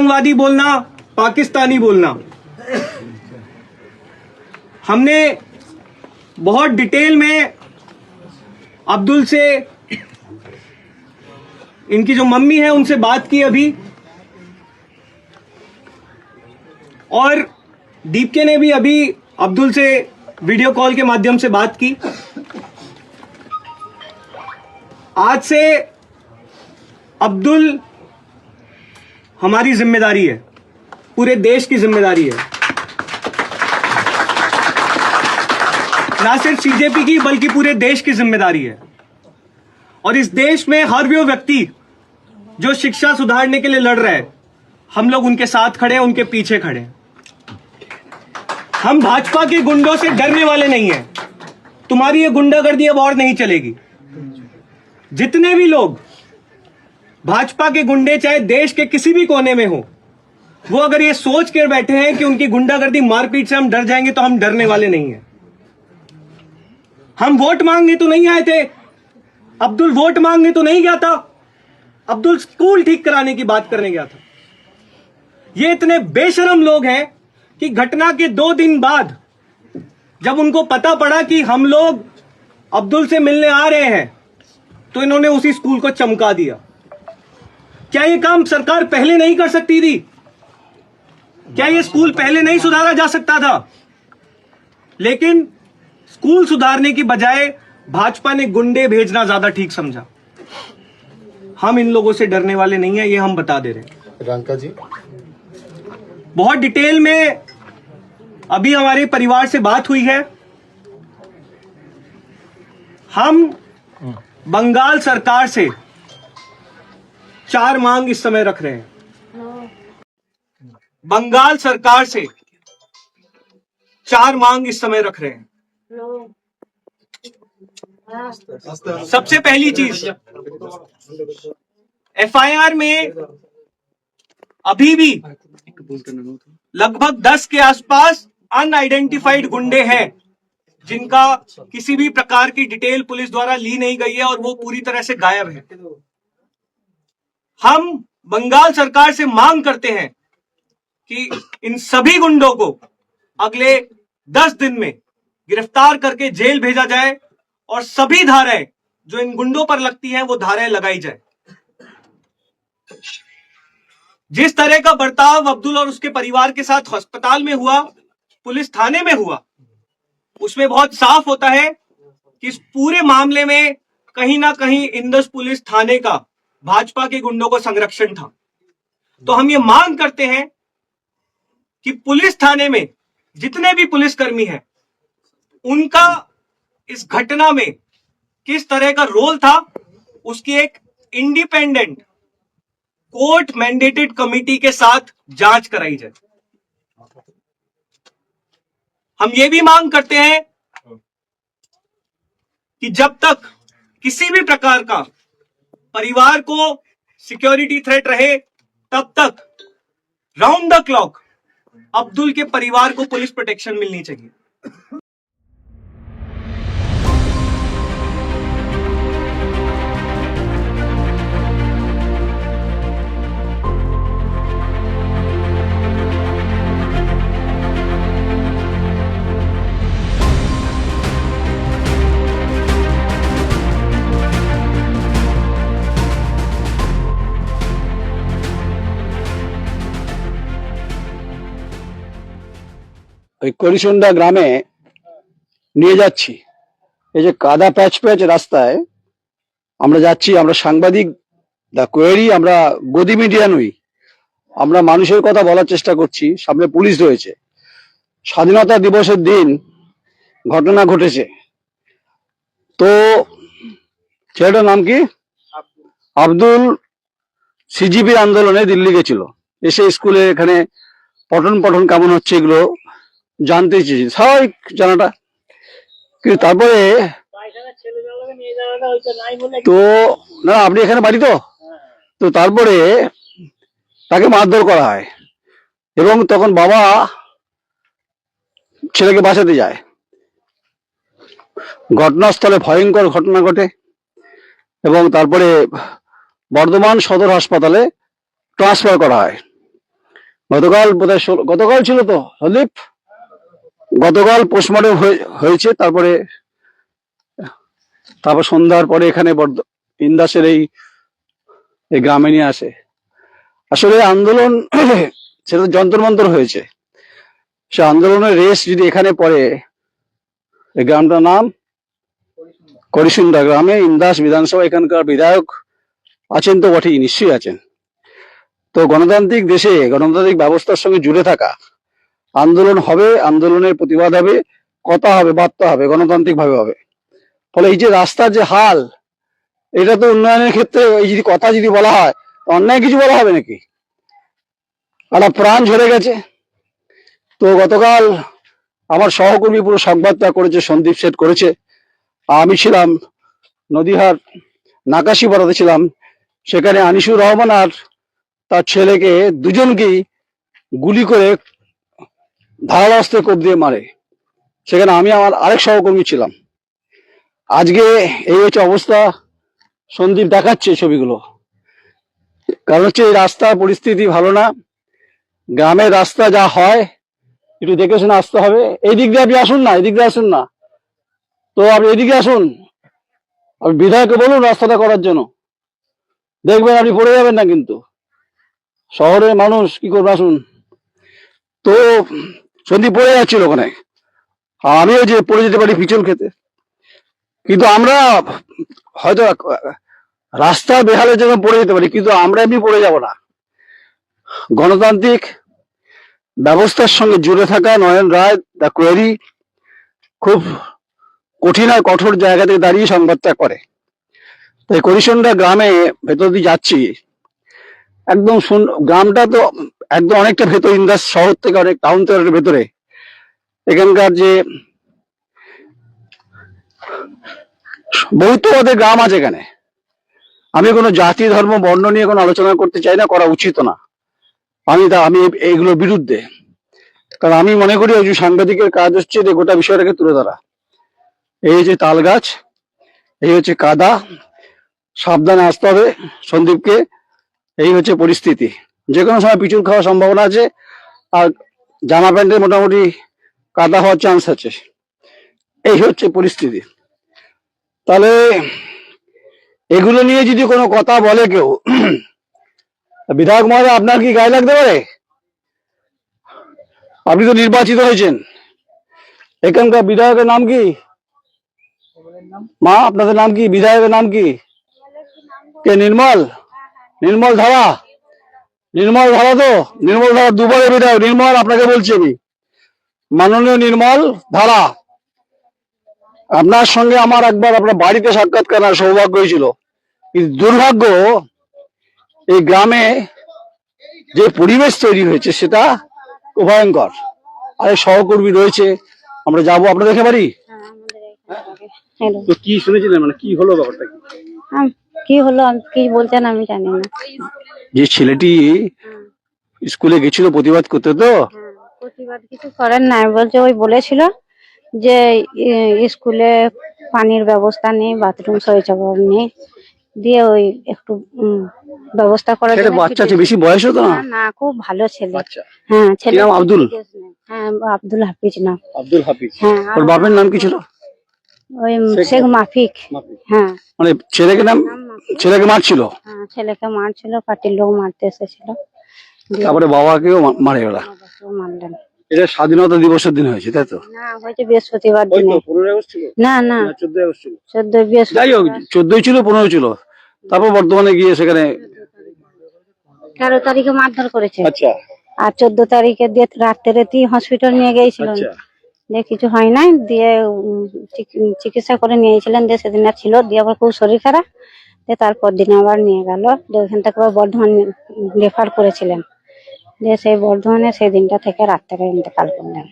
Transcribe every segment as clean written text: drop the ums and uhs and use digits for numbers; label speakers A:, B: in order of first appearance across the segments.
A: आतंकवादी बोलना, पाकिस्तानी बोलना। हमने बहुत डिटेल में अब्दुल से, इनकी जो मम्मी है उनसे बात की अभी, और दीपके ने भी अभी अब्दुल से वीडियो कॉल के माध्यम से बात की। आज से अब्दुल हमारी जिम्मेदारी है, पूरे देश की जिम्मेदारी है, ना सिर्फ सीजेपी की बल्कि पूरे देश की जिम्मेदारी है। और इस देश में हर वो व्यक्ति जो शिक्षा सुधारने के लिए लड़ रहा है, हम लोग उनके साथ खड़े हैं, उनके पीछे खड़े हैं। हम भाजपा के गुंडों से डरने वाले नहीं हैं। तुम्हारी ये गुंडागर्दी अब और नहीं चलेगी। जितने भी लोग भाजपा के गुंडे, चाहे देश के किसी भी कोने में हो, वो अगर ये सोच कर बैठे हैं कि उनकी गुंडागर्दी मारपीट से हम डर जाएंगे, तो हम डरने वाले नहीं हैं। हम वोट मांगने तो नहीं आए थे, अब्दुल वोट मांगने तो नहीं गया था, अब्दुल स्कूल ठीक कराने की बात करने गया था। ये इतने बेशरम लोग हैं कि घटना के 2 दिन बाद जब उनको पता पड़ा कि हम लोग अब्दुल से मिलने आ रहे हैं, तो इन्होंने उसी स्कूल को चमका दिया। क्या ये काम सरकार पहले नहीं कर सकती थी? क्या ये स्कूल पहले नहीं सुधारा जा सकता था? लेकिन स्कूल सुधारने की बजाय भाजपा ने गुंडे भेजना ज्यादा ठीक समझा। हम इन लोगों से डरने वाले नहीं है, ये हम बता दे रहे हैं।
B: रांका जी,
A: बहुत डिटेल में अभी हमारे परिवार से बात हुई है। हम बंगाल सरकार से 4 मांग इस समय रख रहे हैं। बंगाल सरकार से 4 मांग इस समय रख रहे हैं। सबसे पहली चीज, एफआईआर में अभी भी लगभग 10 के आसपास अनआइडेंटिफाइड गुंडे हैं, जिनका किसी भी प्रकार की डिटेल पुलिस द्वारा ली नहीं गई है और वो पूरी तरह से गायब है। हम बंगाल सरकार से मांग करते हैं कि इन सभी गुंडों को अगले 10 दिन में गिरफ्तार करके जेल भेजा जाए और सभी धाराएं जो इन गुंडों पर लगती हैं वो धाराएं लगाई जाए। जिस तरह का बर्ताव अब्दुल और उसके परिवार के साथ अस्पताल में हुआ, पुलिस थाने में हुआ, उसमें बहुत साफ होता है कि इस पूरे मामले में कहीं ना कहीं इंदस पुलिस थाने का भाजपा के गुंडों को संरक्षण था। तो हम ये मांग करते हैं कि पुलिस थाने में जितने भी पुलिसकर्मी हैं, उनका इस घटना में किस तरह का रोल था, उसकी एक इंडिपेंडेंट कोर्ट मैंडेटेड कमिटी के साथ जांच कराई जाए। हम ये भी मांग करते हैं कि जब तक किसी भी प्रकार का परिवार को सिक्योरिटी थ्रेट रहे, तब तक राउंड द क्लॉक अब्दुल के परिवार को पुलिस प्रोटेक्शन मिलनी चाहिए।
C: ওই করিসুন্ডা গ্রামে নিয়ে যাচ্ছি। এই যে কাদা প্যাচ প্যাচ রাস্তায় আমরা যাচ্ছি, আমরা সাংবাদিক, দা কোয়েরি, আমরা গদি মিডিয়া নই, আমরা মানুষের কথা বলার চেষ্টা করছি। সামনে পুলিশ রয়েছে, স্বাধীনতা দিবসের দিন ঘটনা ঘটেছে। তো ছেলেটার নাম কি? আব্দুল। সিজিবি আন্দোলনে দিল্লি গেছিল, এসে স্কুলে এখানে পঠন পঠন কেমন হচ্ছে এগুলো জানতে চেয়েছি, স্বাভাবিক জানাটা। কিন্তু তারপরে তো না, আপনি এখানে বাড়ি তো তারপরে তাকে মারধর করা হয় এবং তখন বাবা ছেলেকে বাঁচাতে যায়। ঘটনাস্থলে ভয়ঙ্কর ঘটনা ঘটে এবং তারপরে বর্ধমান সদর হাসপাতালে ট্রান্সফার করা হয়। গতকাল বোধহয় গতকাল ছিল তো সন্দীপ, গতকাল পোস্টমর্টম হয়েছে, তারপরে তারপর সন্ধ্যার পরে এখানে ইন্দাসের এই গ্রামে নিয়ে আসে। আসলে আন্দোলন সেটা যন্তর মন্তর হয়েছে, সে আন্দোলনের রেস যদি এখানে পড়ে। এই গ্রামটার নাম করিসুন্ডা গ্রামে ইন্দাস বিধানসভা, এখানকার বিধায়ক আছেন তো বটেই, নিশ্চয়ই আছেন। তো গণতান্ত্রিক দেশে গণতান্ত্রিক ব্যবস্থার সঙ্গে জুড়ে থাকা, আন্দোলন হবে, আন্দোলনের প্রতিবাদ হবে, কথা হবে, বার্তা হবে, গণতান্ত্রিক ভাবে হবে। ফলে এই যে রাস্তার যে হাল, এটা তো উন্নয়নের ক্ষেত্রে এই যদি কথা যদি বলা হয়, অন্যায় কিছু বলা হবে নাকি? একটা প্রাণ ঝরে গেছে। তো গতকাল আমার সহকর্মী পুরো সংবাদটা করেছে, সন্দীপ শেঠ করেছে। আমি ছিলাম নদীহাট নাকাশিপাড়াতে ছিলাম, সেখানে আনিসুর রহমান আর তার ছেলেকে দুজনকেই গুলি করে ধারালো অস্ত্রে কোপ দিয়ে মারে। সেখানে আমি আমার আরেক সহকর্মী ছিলাম। আজকে এই হচ্ছে অবস্থা, সন্দীপ দেখাচ্ছে ছবিগুলো। কারণ হচ্ছে এই রাস্তার পরিস্থিতি ভালো না, গ্রামের রাস্তা যা হয় একটু দেখে শুনে আসতে হবে। এই দিক দিয়ে আপনি আসুন না, এদিক দিয়ে আসুন না, তো আপনি এদিকে আসুন, আপনি বিধায়ককে বলুন রাস্তাটা করার জন্য, দেখবেন আপনি পড়ে যাবেন না। কিন্তু শহরের মানুষ কি করবে, আসুন। তো সন্দীপ পড়ে যাচ্ছিল ওখানে, আমিও যে পড়ে যেতে পারি পিছল খেতে। কিন্তু আমরা হয়তো রাস্তা বেহালের জন্য পড়ে যেতে পারি, কিন্তু আমরা এমনি পড়ে যাব না। গণতান্ত্রিক ব্যবস্থার সঙ্গে জুড়ে থাকা নয়ন রায় দ্য কোয়েরি খুব কঠিন আর কঠোর জায়গা থেকে দাঁড়িয়ে সংবাদটা করে। তাই করিসুন্ডা গ্রামে ভেতর দিয়ে যাচ্ছি, একদম গ্রামটা তো একদম অনেকটা ভেতর, ইন্দাস শহর থেকে অনেক, টাউন থেকে ভেতরে। এখানকার যে বহুত্ববাদের গ্রাম আছে এখানে। আমি কোনো জাতি ধর্ম বর্ণ নিয়ে কোনো আলোচনা করতে চাই না, করা উচিত না। আমি এইগুলোর বিরুদ্ধে। কারণ আমি মনে করি একজন সাংবাদিকের কাজ হচ্ছে যে গোটা বিষয়টাকে তুলে ধরা। এই হচ্ছে তাল গাছ, এই হচ্ছে কাদা, সাবধানে আসতে হবে সন্দীপকে। এই হচ্ছে পরিস্থিতি, যে কোনো সময় পিছুর খাওয়ার সম্ভাবনা আছে, আর জামা প্যান্টের মোটামুটি কাদা হওয়ার চান্স আছে। এই হচ্ছে পরিস্থিতি। তাহলে এগুলো নিয়ে যদি কোনো কথা বলে কেউ, বিধায়ক মহোদয় আপনার কি গায়ে লাগতে পারে? আপনি তো নির্বাচিত হয়েছেন, এখানকার বিধায়কের নাম কি? মা, আপনাদের নাম কি? বিধায়কের নাম কি? কে? নির্মল? নির্মল ধারা? নির্মল ধারা তো, নির্মল ধারা দুবারে বিধায়ক। নির্মল, আপনাকে বলছি আমি, মাননীয় নির্মল ধারা, আপনার সঙ্গে আমার একবার আপনার বাড়িতে সাক্ষাৎ করার সৌভাগ্য হয়েছিল। কিন্তু দুর্ভাগ্য, এই গ্রামে যে পরিবেশ তৈরি হয়েছে সেটা ভয়ঙ্কর। আরে সহকর্মী রয়েছে, আমরা যাবো, আপনাদের একেবারেই। তো কি শুনেছিলেন, মানে কি হলো ব্যাপারটা কি?
B: কি হলো আমি কি বলছেন আমি জানি না।
C: যে ছেলেটি স্কুলে গেছিল প্রতিবাদ করতে, তো
B: প্রতিবাদ কিছু করেন নাই, বলছে ওই বলেছিল যে স্কুলে পানির ব্যবস্থা নেই, বাথরুম শৌচাগার নেই, দিয়ে ওই একটু ব্যবস্থা করার
C: সেটা
B: জন্য
C: বাচ্চা আছে, বেশি বয়স হতো না?
B: না, খুব ভালো ছেলে।
C: আচ্ছা,
B: হ্যাঁ, ছেলে
C: নাম আব্দুল?
B: হ্যাঁ, আব্দুল হাফিজ নাম।
C: আব্দুল হাফিজ।
B: হ্যাঁ,
C: ওর বাপের নাম কি ছিল?
B: ওই শেখ মাফিক। হ্যাঁ,
C: মানে ছেলেকে নাম, ছেলেকে মারছিল?
B: হ্যাঁ, ছেলেকে মারছিল, পার্টির লোক মারতে এসেছিল,
C: তারপরে বাবাকেও মারে ওরা।
B: বাবাকেও মারলেন।
C: এটা স্বাধীনতা দিবসের দিন হয়েছে, তাই তো?
B: না, হয়েছে বৃহস্পতিবার দিনে।
C: 15 আগস্ট ছিল?
B: না না,
C: 14 আগস্ট ছিল।
B: 14 বৃহস্পতি।
C: যাই হোক, 14 ছিল, 15 ছিল, তারপর বর্ধমানে গিয়ে সেখানে
B: 13 তারিখে মারধর করেছে।
C: আচ্ছা
B: আর 14 তারিখে দিয়ে রাত্রেতেই হসপিটাল নিয়ে গিয়েছিলেন,
C: আচ্ছা।
B: দিয়ে কিছু হয় নাই, দিয়ে চিকিৎসা করে নিয়েছিলেন, দিয়ে সেদিন আর ছিল, দিয়ে আবার খুব শরীর খারাপ, দিয়ে তারপর দিন আবার নিয়ে গেল, দিয়ে ওখান থেকে আবার বর্ধমান রেফার করেছিলেন, দিয়ে সেই বর্ধমানে সেই দিনটা থেকে রাত থেকে ইন্তেকাল করলেন।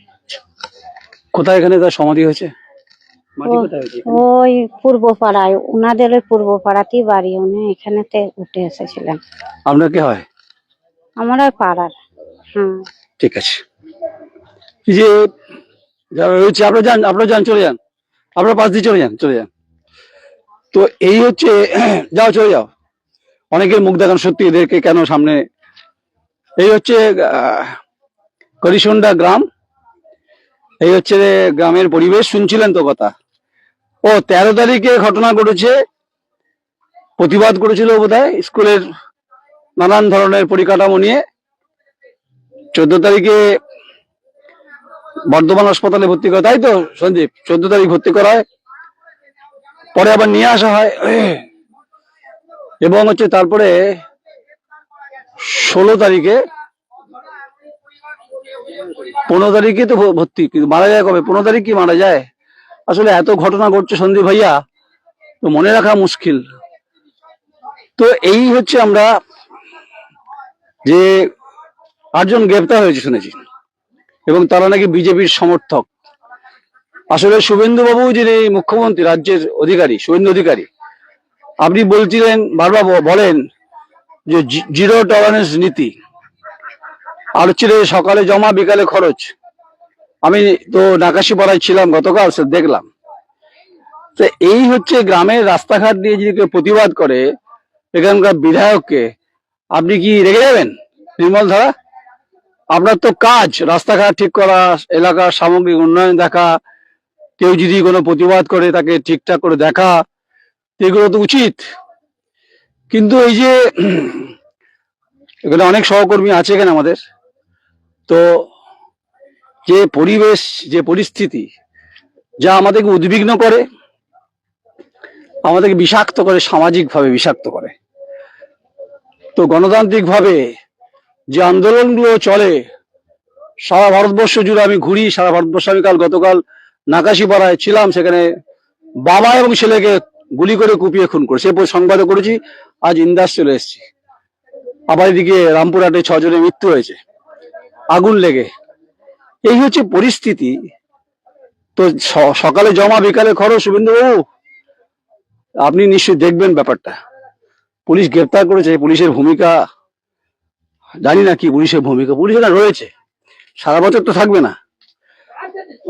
C: কোথায় এখানে তার সমাধি হয়েছে? মাটি কোথায় হয়েছে?
B: ওই পূর্ব পাড়ায়, উনাদের ওই পূর্ব পাড়াতেই বাড়ি, উনি এখানেতে উঠে এসেছিলেন।
C: আপনার কি হয়?
B: আমার ওই পাড়ার। হ্যাঁ,
C: ঠিক আছে। এই যে যারা রয়েছে, আপনারা যান, আপনারা যান, চলে যান, আপনারা পাশ দিয়ে চলে যান, চলে যান। তো এই হচ্ছে, যাও চলে যাও। অনেকের মুখ দেখান, সত্যি এদেরকে কেন সামনে এই হচ্ছে করিসুন্ডা গ্রাম, এই হচ্ছে গ্রামের পরিবেশ। শুনছিলেন তো কথা। ও 13 তারিখে ঘটনা ঘটেছে, প্রতিবাদ করেছিল বোধহয় স্কুলের নানান ধরনের পরিকাঠামো নিয়ে। 14 তারিখে বর্ধমান হাসপাতালে ভর্তি করা, তাই তো সন্দীপ? 14 তারিখ ভর্তি করা হয়, পরে আবার নিয়ে আসা হয়, এবং হচ্ছে তারপরে 16 তারিখে 15 তারিখে তো ভর্তি, কিন্তু মারা যায় কবে? 15 তারিখ কি মারা যায়? আসলে এত ঘটনা ঘটছে সন্দীপ ভাইয়া, তো মনে রাখা মুশকিল। তো এই হচ্ছে আমরা যে 8 জন গ্রেপ্তার হয়েছে শুনেছি, এবং তারা নাকি বিজেপির সমর্থক। আসলে শুভেন্দু বাবু যিনি মুখ্যমন্ত্রী, রাজ্যের অধিকারী, শুভেন্দু অধিকারী, আপনি বলছিলেন, বারবার বলেন যে জিরো টলারেন্স নীতি, আর হচ্ছে সকালে জমা বিকালে খরচ। আমি তো নাকাশিপাড়ায় ছিলাম গতকাল, সে দেখলাম। তো এই হচ্ছে গ্রামের রাস্তাঘাট দিয়ে যদি কেউ প্রতিবাদ করে, এখানকার বিধায়ককে আপনি কি রেগে যাবেন? নির্মল ধারা, আপনার তো কাজ রাস্তাঘাট ঠিক করা, এলাকার সামগ্রিক উন্নয়ন দেখা, কেউ যদি কোনো প্রতিবাদ করে তাকে ঠিকঠাক করে দেখা, এগুলো তো উচিত। কিন্তু এই যে এখানে অনেক সহকর্মী আছে এখানে আমাদের, তো যে পরিবেশ, যে পরিস্থিতি, যা আমাদেরকে উদ্বিগ্ন করে, আমাদেরকে বিষাক্ত করে, সামাজিকভাবে বিষাক্ত করে। তো গণতান্ত্রিকভাবে যে আন্দোলনগুলো চলে সারা ভারতবর্ষ জুড়ে, আমি ঘুরি সারা ভারতবর্ষ। আমি গতকাল নাকাশিপাড়ায় ছিলাম, সেখানে বাবা এবং ছেলেকে গুলি করে কুপিয়ে খুন করে, সে সংবাদে করেছি। আজ ইন্দাস চলে এসেছি। আবার এদিকে রামপুরহাটে 6 জনের মৃত্যু হয়েছে আগুন লেগে। এই হচ্ছে পরিস্থিতি। তো সকালে জমা বিকালে খরচ। শুভেন্দুবাবু, আপনি নিশ্চয়ই দেখবেন ব্যাপারটা। পুলিশ গ্রেপ্তার করেছে, পুলিশের ভূমিকা জানি না কি। পুলিশের ভূমিকা, পুলিশ না রয়েছে, সারা বছর তো থাকবে না।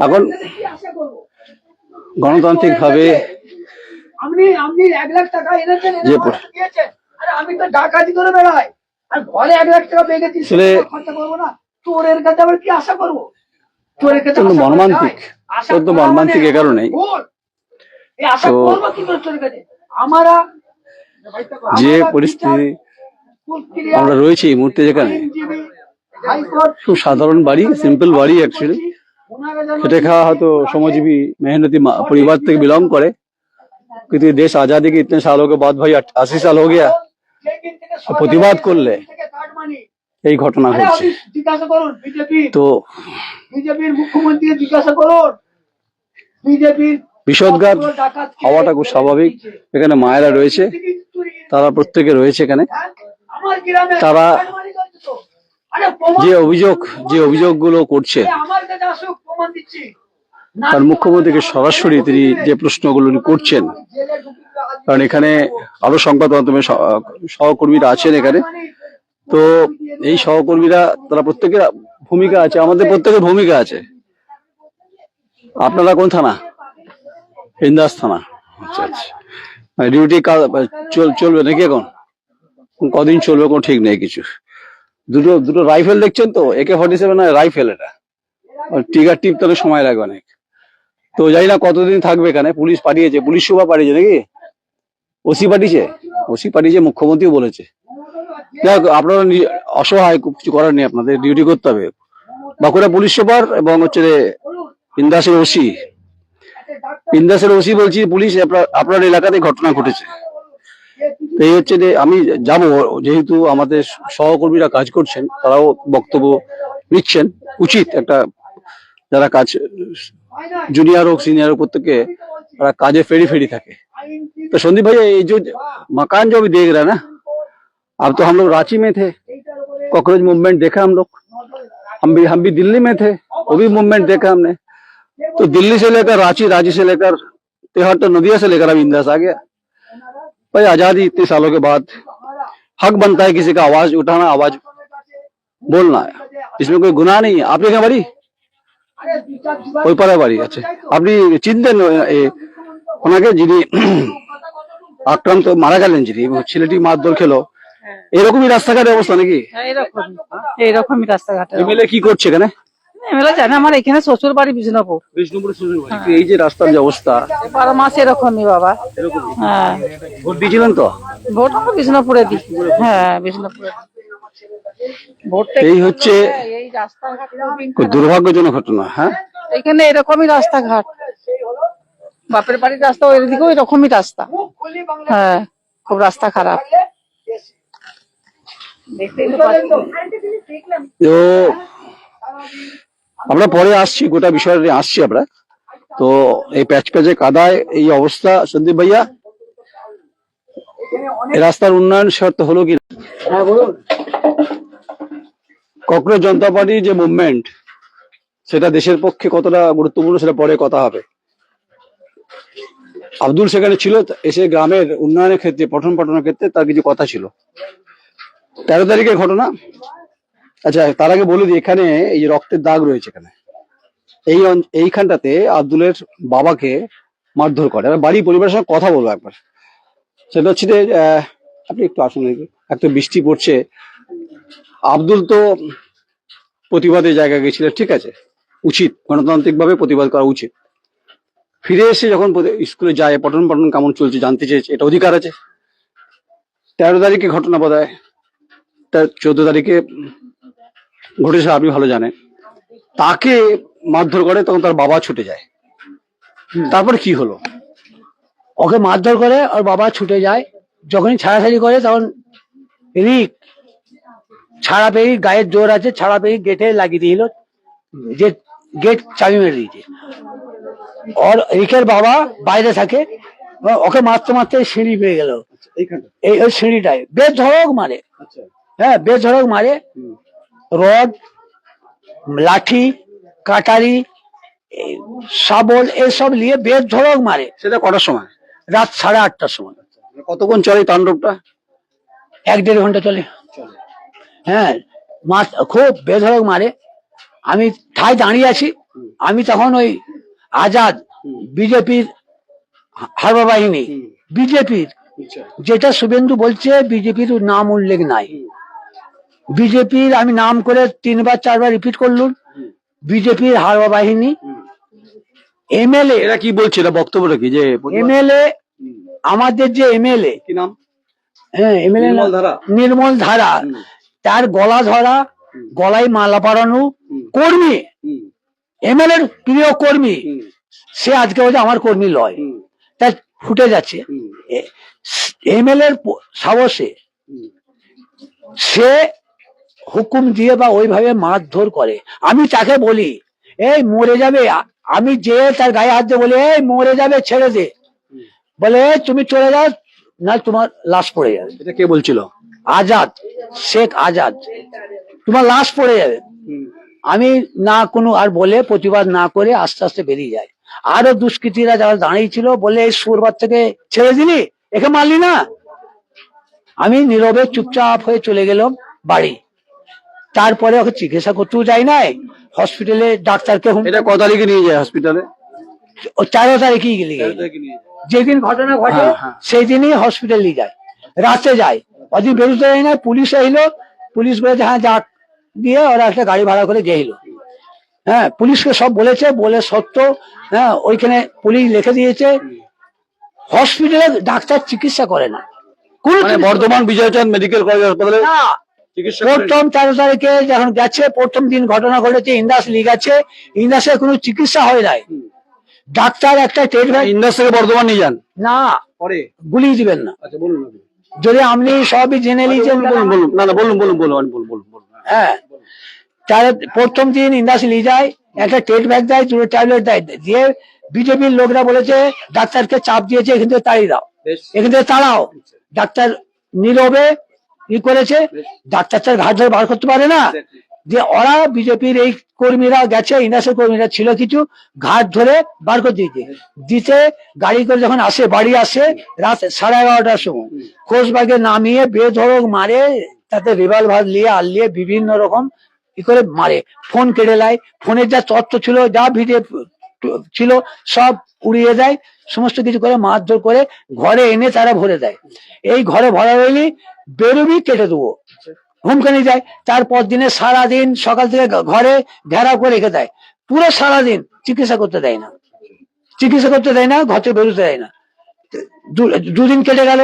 C: এখন গণতান্ত্রিক ভাবে
D: আপনি 1 লাখ টাকা এনেছেন, আমি তো ডাকাতি করে বেড়াই, আর ঘরে 1 লাখ টাকা পেয়ে গেছি, খরচা করবো না? চোরের কাছে আবার কি আশা করবো? চোরের কাছে
C: মর্মান্তিক, অত্যন্ত মর্মান্তিক। এ কারণেই
D: আশা করবো কি করে চোরের কাছে? আমরা
C: যে পরিস্থিতি আমরা রয়েছি এই মুহূর্তে, যেখানে খুব সাধারণ বাড়ি, সিম্পল বাড়ি অ্যাকচুয়ালি, খেটে খাওয়া হয়তো শ্রমজীবী मेहनती परिवार থেকে बिलोंग करे, কিন্তু দেশ आजादी के इतने सालों के बाद भाई 80 साल हो गया, প্রতিবাদ করলে এই ঘটনা ঘটছে।
D: জিজ্ঞাসা করুন
C: তো
D: বিজেপির মুখ্যমন্ত্রী, জিজ্ঞাসা করুন বিজেপির
C: বিষোদগার হওয়াটা খুব স্বাভাবিক। এখানে মায়েরা রয়েছে, তারা প্রত্যেকে রয়েছে এখানে।
D: আমার গ্রামে
C: তারা
D: আরে
C: যে অভিযোগগুলো করছে,
D: আমার কাছে আসুক, প্রমাণ দিচ্ছি।
C: তার মুখ্যমন্ত্রীকে সরাসরি তিনি যে প্রশ্নগুলো করছেন, কারণ এখানে আরো সংবাদ মাধ্যমে সহকর্মীরা আছেন এখানে। তো এই সহকর্মীরা তারা প্রত্যেকের ভূমিকা আছে, আমাদের প্রত্যেকের ভূমিকা আছে। আপনারা কোন থানা? ইন্দাস থানা। আচ্ছা আচ্ছা, ডিউটি চলবে নাকি এখন? কদিন চলবে কোনো ঠিক নেই কিছু। দুটো রাইফেল দেখছেন তো, AK-47 রাইফেল, এটা ট্রিগার টিপতে অনেক সময় লাগবে অনেক। তো জানি না কতদিন থাকবে এখানে। পুলিশ পাঠিয়েছে, পুলিশ সুপার পাঠিয়েছে নাকি ওসি পাঠিয়েছে, মুখ্যমন্ত্রীও বলেছে। যাক, আপনারা অসহায়, কিছু করার নেই, আপনাদের ডিউটি করতে হবে। বাঁকুড়া পুলিশ সুপার এবং হচ্ছে ইন্দাসের ওসি বলছি, পুলিশ আপনার এলাকাতে ঘটনা ঘটেছে। এই হচ্ছে যে আমি যাব, যেহেতু আমাদের সহকর্মীরা কাজ করছেন, তারাও বক্তব্য নিচ্ছেন। উচিত একটা, যারা কাজ জুনিयर हो सीनियर हो, प्रत्येक काजे फेरी থাকে। तो संदीप भाई, ये जो मकान जो अभी देख रहे हैं ना, अब तो हम लोग रांची में थे, कॉकरोच मूवमेंट देखा हम लोग। हम भी दिल्ली में थे, वो भी मूवमेंट देखा हमने। तो दिल्ली से लेकर रांची, रांची से लेकर तेहट्ट, नदिया से लेकर अब इंदस आ गया। भाई आजादी इतने सालों के बाद हक बनता है किसी का आवाज उठाना, आवाज बोलना। इसमें कोई गुनाह नहीं है। आपने क्या बारी ওই পাড়ায় বাড়ি আছে। আপনি চিনতেন ওনাকে, যিনি আক্রান্ত মারা গেলেন, যিনি ছেলেটি মারধর খেলো, এরকমই রাস্তাঘাটের অবস্থা নাকি?
E: এইরকমই রাস্তাঘাটে
C: এমএলএ কি করছে এখানে?
E: এমএলএ জানে আমার এখানে শ্বশুর বাড়ি বিষ্ণুপুর,
C: বিষ্ণুপুরে শ্বশুর বাড়ি। এই যে রাস্তার যে অবস্থা,
E: 12 মাস এরকমই বাবা। হ্যাঁ,
C: ভোট দিয়েছিলেন তো?
E: ভোট আমরা বিষ্ণুপুরে দিই। হ্যাঁ, বিষ্ণুপুরে ভোটটা
C: এই হচ্ছে
E: এই রাস্তাঘাট
C: খুব দুর্ভাগ্যজনক ঘটনা। হ্যাঁ,
E: এখানে এরকমই রাস্তাঘাট, বাপের বাড়ির রাস্তা ওই দিকেও এরকমই রাস্তা। হ্যাঁ, খুব রাস্তা খারাপ। দেখতেই তো পাচ্ছেন।
C: তো আমরা পরে আসছি, গোটা বিষয় নিয়ে আসছি আমরা। তো এই প্যাচ প্যাচে কাদায় এই অবস্থা, সন্দীপ ভাইয়া এই রাস্তার উন্নয়ন সত্য হলো কি?
D: হ্যাঁ বলুন।
C: কংগ্রেস জনতা পার্টির যে মুভমেন্ট, সেটা দেশের পক্ষে কতটা গুরুত্বপূর্ণ সেটা পরে কথা হবে। আব্দুল সেখানে ছিল, এসে গ্রামের উন্নয়নের ক্ষেত্রে, পঠন পাঠনের ক্ষেত্রে তার কিছু কথা ছিল। 13 তারিখের ঘটনা। আচ্ছা, তার আগে বলে দিই, এখানে এই যে রক্তের দাগ রয়েছে এখানে, এইখানটাতে আব্দুলের বাবাকে মারধর করে। বাড়ি পরিবারের সঙ্গে কথা বলবো একবার। সেটা হচ্ছে যে আপনি একটু আসুন, একটা বৃষ্টি পড়ছে। আব্দুল তো প্রতিবাদের জায়গায় গেছিলেন, ঠিক আছে, উচিত, গণতান্ত্রিক ভাবে প্রতিবাদ করা উচিত। ফিরে এসে যখন স্কুলে যায়, পঠন পাঠন কেমন চলছে জানতে চেয়েছে, এটা অধিকার আছে। 13 তারিখে ঘটনা বোধ হয়, 14 তারিখে ঘটেছে, আপনি ভালো জানেন। তাকে মারধর করে, তখন তার বাবা ছুটে যায়। তারপরে কি হলো?
D: ওকে মারধর করে আর বাবা ছুটে যায়। যখনই ছাড়াছাড়ি করে তখন রিক ছাড়া পেয়ে, গায়ের জোর আছে, ছাড়া পেয়ে গেটে লাগিয়ে দিল, যে গেট চাবি মেরে দিয়েছে। আর রিকের বাবা বাইরে থাকে, ওকে মারতে মারতে সিঁড়ি পেয়ে গেল। এই ওই সিঁড়িটায় বেশ ধড়ক মারে। হ্যাঁ, বেশ ধড়ক মারে। রড, লাঠি, কাটারি, শাবল এসব নিয়ে বেশ ধড়ক মারে।
C: সেটা কটার সময়?
D: রাত 8:30টার সময়।
C: কতক্ষণ চলে তাণ্ডবটা?
D: 1-1.5 ঘন্টা চলে। হ্যাঁ, খুব বেধড়ক মারে। আমি ঠায় দাঁড়িয়ে আছি। আমি তখন ওই আজাদ, বিজেপির হারবা বাহিনী, বিজেপির, যেটা শুভেন্দু বলছে বিজেপির নাম উল্লেখ নাই। বিজেপির আমি নাম করে 3-4বার রিপিট করলুম। বিজেপির হারবা বাহিনী, এমএলএ।
C: এরা কি বলছে, এটা বক্তব্যটা কি? যে
D: এমএলএ, আমাদের যে এমএলএ,
C: কি নাম?
D: হ্যাঁ এমএলএ নির্মল ধারা, তার গলা ধরা, গলায় মালা পরানো কর্মী, এমএলএ এর প্রিয় কর্মী, সে আজকে বলছে আমার কর্মী লয়। তাই ফুটে যাচ্ছে। এমএলএ এর সাহসে সে হুকুম দিয়ে বা ওইভাবে মারধর করে। আমি তাকে বলি, এই মরে যাবে, আমি যে তার গায়ে হাত দিয়ে বলি, এই মরে যাবে, ছেড়ে দে। বলে তুমি চলে যাও, না তোমার লাশ পড়ে যাবে।
C: এটা কে বলছিল?
D: আজাদ, শেখ আজাদ, তোমার লাশ পড়ে যাবে। আমি না কোনো আর বলে, প্রতিবাদ না করে আস্তে আস্তে বেরিয়ে যায়। আরো দুষ্কৃতীরা যারা দাঁড়িয়ে ছিল বলে, এই সুরবার থেকে ছেড়ে দিলি, একে মারলি না। আমি নীরবে চুপচাপ হয়ে চলে গেলাম বাড়ি। তারপরে ওকে চিকিৎসা করতেও যাই নাই, হসপিটালে ডাক্তারকে।
C: এটা কত তারিখে নিয়ে যায় হসপিটালে?
D: 13 তারিখেই গেলি, যেদিন ঘটনা ঘটে সেই দিনই হসপিটাল নিয়ে যায়। রাতে যায়, ওদিন বেরোতে যায় না। পুলিশ এলো, পুলিশ বলেছে হ্যাঁ যাক, দিয়ে ওরা একটা গাড়ি ভাড়া করে গেল। হ্যাঁ, পুলিশকে সব বলেছে, বলে সত্য। হ্যাঁ, ওইখানে পুলিশ লিখে দিয়েছে, হসপিটালে ডাক্তার চিকিৎসা করে না।
C: বর্ধমান বিজয়চাঁদ মেডিকেল কলেজ হাসপাতালে
D: না, প্রথম 13 তারিখে যখন গেছে, প্রথম দিন ঘটনা ঘটেছে, ইন্দাস লিগ আছে, ইন্দাসের কোনো চিকিৎসা হয় নাই। ডাক্তার একটা
C: ইন্দাস থেকে বর্ধমান নিয়ে যান,
D: না
C: পরে
D: গুলিয়ে দিবেন না।
C: আচ্ছা বলুন,
D: যদি আপনি সবই জেনে নিয়েছেন,
C: বলুন, না না বলুন বলুন বলুন বলুন।
D: হ্যাঁ, তাহলে প্রথম দিন ইন্দাস নিয়ে যায়, একটা টেট ব্যাগ দেয়, 2 ট্যাবলেট দেয়, দিয়ে বিজেপির লোকরা বলেছে, ডাক্তারকে চাপ দিয়েছে এখান থেকে তাড়িয়ে দাও, এখান থেকে তাড়াও। ডাক্তার নীরবে ই করেছে, ডাক্তার তার ঘাট ধরে বার করতে পারে না। যে ওরা বিজেপির এই কর্মীরা গেছে, ইন্দাসের কর্মীরা ছিল কিছু, ঘাট ধরে বার করে দিতে গাড়ি করে যখন আসে, বাড়ি আসে রাত 11:30টার সময়, খোশবাগে নামিয়ে বেধড়ক মারে, তাতে রিভলভার নিয়ে আলিয়ে বিভিন্ন রকম ই করে মারে। ফোন কেড়ে নেয়, ফোনের যা তথ্য ছিল, যা ভিডিও ছিল সব উড়িয়ে দেয়, সমস্ত কিছু করে মারধর করে ঘরে এনে তারা ভরে দেয়। এই ঘরে ভরা রইলি বেরোবি কেটে দেবো, হুমকানি দেয়। তারপর দিনে সারাদিন সকাল থেকে ঘরে ঘেরাও করে রেখে দেয়, পুরো সারাদিন চিকিৎসা করতে দেয় না, চিকিৎসা করতে দেয় না, ঘর থেকে বেরোতে দেয় না। দুদিন কেটে গেল,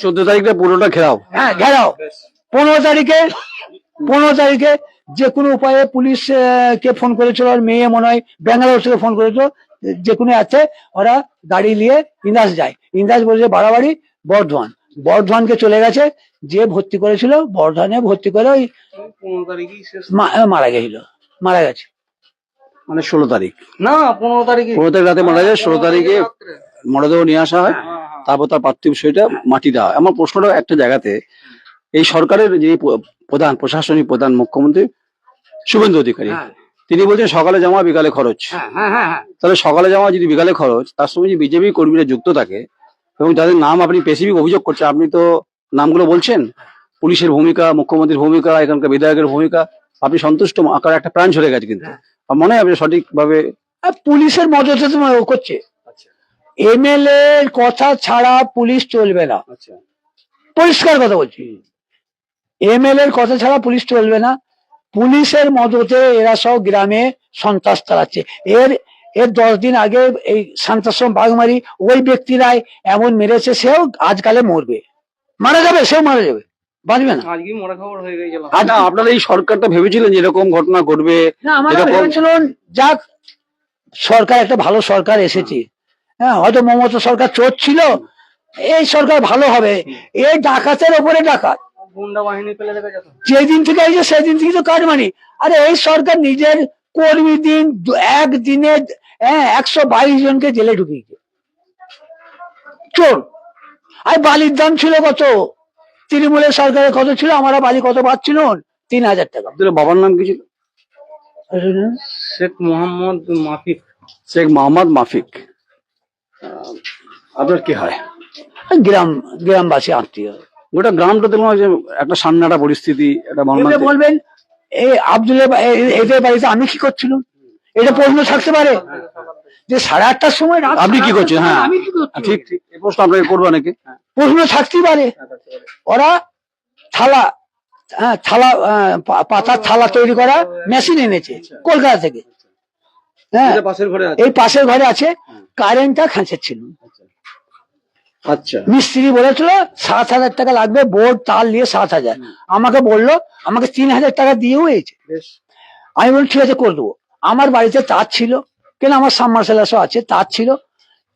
C: 14 তারিখে পুরোটা ঘেরাও।
D: হ্যাঁ ঘেরাও। 15 তারিখে যে কোনো উপায়ে পুলিশ কে ফোন করেছিল, আর মেয়ে মনে হয় ব্যাঙ্গালোর থেকে ফোন করেছিল, যে কোনো আছে ওরা গাড়ি নিয়ে ইন্দাস যায়। ইন্দাস বলেছে বাড়াবাড়ি বর্ধমান, বর্ধমানকে চলে গেছে, যে ভর্তি করেছিল বর্ধমানে ভর্তি করে ওই
A: 15 তারিখই
D: মারা গেছিল, মারা গেছে।
C: মানে 16 তারিখ,
A: না 15 তারিখে
C: 15 তারিখ রাতে মারা যায়, 16 তারিখে মরদেহ নিয়ে আসা হয়, তারপর তার পার্থিব শরীরটা মাটি দেওয়া হয়। আমার প্রশ্নটা একটা জায়গাতে, এই সরকারের যে প্রধান প্রশাসনিক প্রধান মুখ্যমন্ত্রী শুভেন্দু অধিকারী, তিনি বলছেন সকালে জমা বিকালে খরচ। তাহলে সকালে জমা যদি বিকালে খরচ, তার সঙ্গে যদি বিজেপি কর্মীরা যুক্ত থাকে এবং যাদের নাম আপনি স্পেসিফিক অভিযোগ করছেন, আপনি তো নামগুলো বলছেন, পুলিশের ভূমিকা, মুখ্যমন্ত্রীর ভূমিকা, এখানকার বিধায়কের ভূমিকা, আপনি সন্তুষ্ট আকার একটা প্রাণ ঝরে গেছে, কিন্তু আমার মনে হয় আপনি সঠিকভাবে
D: পুলিশের মদতে তোমার ও করছে। এমএলএ এর কথা ছাড়া পুলিশ চলবে না, পরিষ্কার কথা বলছি। এমএলএ এর কথা ছাড়া পুলিশ চলবে না, পুলিশের মদতে এরা সব গ্রামে সন্ত্রাস চালাচ্ছে। এর 10 দিন আগে এই শান্তাশ্রম বাঘমারি ওই ব্যক্তিরাই এমন মেরেছে, সেও আজকালে মরবে, মারা যাবে, সেও মারা যাবে, বাঁচবে না।
A: আজকে মরা খবর হয়ে গেল।
C: না, আপনারা এই সরকারটা ভেবেছিলেন যে এরকম ঘটনা ঘটবে?
D: না, আমরা
C: এরকম
D: ভেবেছিলাম যাক সরকার একটা ভালো সরকার এসেছে, হ্যাঁ হয়তো মমতা সরকার চোর ছিল, এই সরকার ভালো হবে। এই ডাকাতের ওপরে ডাকাত,
A: গুন্ডা বাহিনী ফেলে দেখা যেত।
D: যেদিন থেকে এসে সেদিন থেকে তো কাটমানি। আরে এই সরকার নিজের কর্মী দিন একদিনে 122 জনকে জেলে ঢুকিয়েছে, চোর। আর বালির দাম ছিল কত, তৃণমূলের সরকারের কত ছিল, আমরা বালি কত পাচ্ছিল, 3000 টাকা।
C: আপনাদের বাবার নাম কি ছিল?
A: শেখ মোহাম্মদ মাফিক।
C: শেখ মোহাম্মদ মাফিক। আপনার কি হয়?
D: গ্রামবাসী আত্মীয়।
C: গোটা গ্রামটা দেখলাম যে একটা সান্নাটা পরিস্থিতি, একটা মর্মান্তিক।
D: বলবেন এই আব্দুলের এদের বাড়িতে আমি কি করছিলাম, এটা প্রশ্ন থাকতে পারে যে 8:30টার সময়
C: আপনি কি করছেন? হ্যাঁ
D: আমি কি করছি,
C: ঠিক ঠিক, এই প্রশ্ন আপনাকে করবো নাকি?
D: প্রশ্ন থাকতেই পারে। ওরা থালা পাতার থালা তৈরি করা মেশিন এনেছে কলকাতা থেকে, হ্যাঁ
C: পাশের ঘরে আছে।
D: এই পাশের ঘরে আছে, কারেন্টটা খাঁচাচ্ছিল।
C: আচ্ছা,
D: মিস্ত্রি বলেছিল 7,000 টাকা লাগবে, বোর্ড তার নিয়ে 7,000, আমাকে বললো আমাকে 3,000 টাকা দিয়েও হয়েছে। আমি বলি ঠিক আছে করে দেবো। আমার বাড়িতে তার ছিল, কেন আমার সাবমার্সেল আছে, তার ছিল,